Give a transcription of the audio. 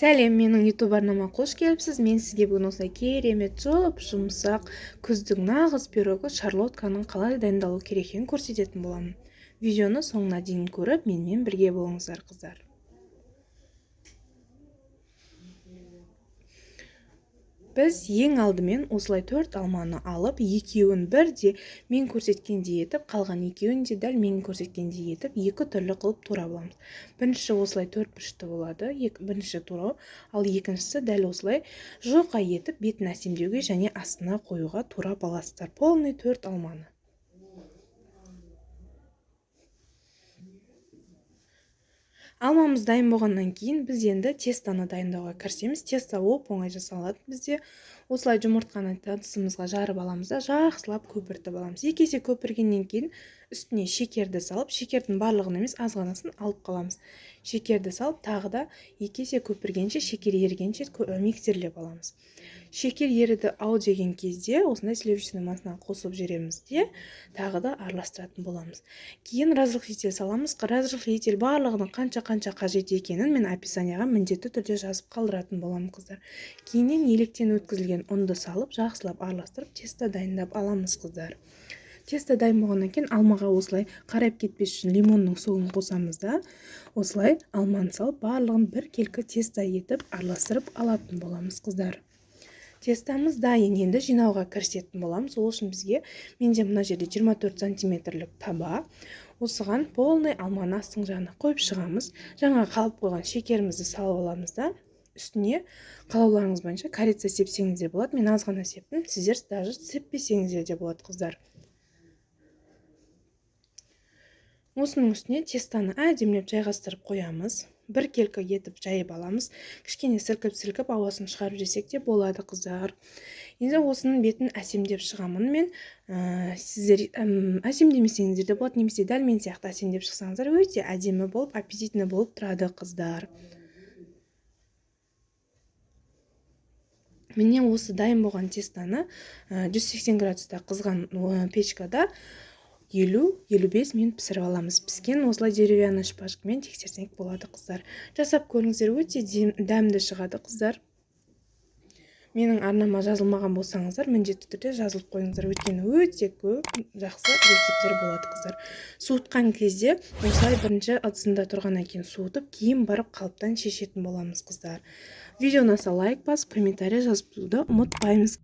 Сәлем, менің YouTube арнама қош келіпсіз. Мен сізге бүгін осылай керемет жұмсақ күздің нағыз пирогы шарлотканың қалай дайындалу керек екенін көрсететін боламын. Видеоны соңына дейін көріп, менімен бірге болыңыздар, қыздар. Біз ең алдымен осылай 4 алманы алып, екеуін бірде мен көрсеткендей етіп, қалған екеуін де дәл мен көрсеткендей етіп, екі түрлі қылып тура боламыз. Бірінші осылай 4 бұрышты болады, бірінші турау, ал екіншісі дәл осылай жұқа етіп, бетін әсемдеуге және астына қоюға тура баластар. Полный 4 алманы. Алмамыз дайын болғаннан кейін біз енді тестаны дайындауға кірісеміз. Теста оп-оңай жасалады бізде. Осылай жұмыртқаны ыдысымызға жарып аламыз да жақсылап көпіртіп аламыз. Екі есе көпіргеннен кейін үстіне шекерді салып, шекердің барлығын емес азғанасын алып қаламыз. Шекерді салып, тағы да екі есе көпіргенше, шекер ерігенше миксерлеп аламыз. Шекер еріді ау деген кезде осындай сливочный массаны қосып жібереміз де тағы да араластыратын боламыз. Кейін разрыхлитель саламыз. Разрыхлитель барлығының қанша қажет екенін мен описанияға міндетті түрде жазып қалдыратын боламын, қыздар. Кейіннен електен өткізілген ұнды салып, жақсылап араластырып, теста дайындап аламыз, қыздар. Теста дайын болғаннан кейін алмаға осылай қарайып кетпес үшін лимонның суын қосамыз да, осылай алманы салып, барлығын бір келкі теста етіп араластырып алатын боламыз, қыздар. Тестамыз дайын, енді жинауға кірісетін боламыз. Ол үшін бізге менде мына жерде 24 сантиметрлік таба. Осыған полный алманы астың жағына қойып шығамыз. Жаңа қалып қойған шекерімізді салып аламыз да, үстіне қалауларыңыз бойынша корица сепсеңіздер болады. Мен аз ғана септім, сіздер даже сеппесеңіздер де болады, қыздар. Осының үстіне тестаны әдемілеп жайғастырып қоямыз. Бір келкі етіп жайып аламыз. Кішкене сілкіп ауасын шығарып жесек те болады, қыздар. Енді осының бетін әсемдеп шығамын мен. Сіздер әсемдемесеңіздер де болады, немесе дәл мен сияқты әсемдеп шықсаңыздар, өте әдемі болып, аппетитный болып тұрады, қыздар. Міне осы дайын болған тестаны 180 градуста қызған печкада 50-55 минут пісіріп аламыз. Піскен осылай деревянный шпажкамен тексерсек болады, қыздар. Жасап көріңіздер, өте дәмді шығады, қыздар. Менің арнама жазылмаған болсаңыздар, міндетті түрде жазылып қойыңыздар, өйткені өте көп жақсы рецептер болады, қыздар. Суытқан кезде осылай бірінші ыдысында тұрғаннан кейін суытып, кейін барып қалыптан шешетін боламыз, қыздар. Видеоны лайк басып, комментарий жазып ұмытпаймыз.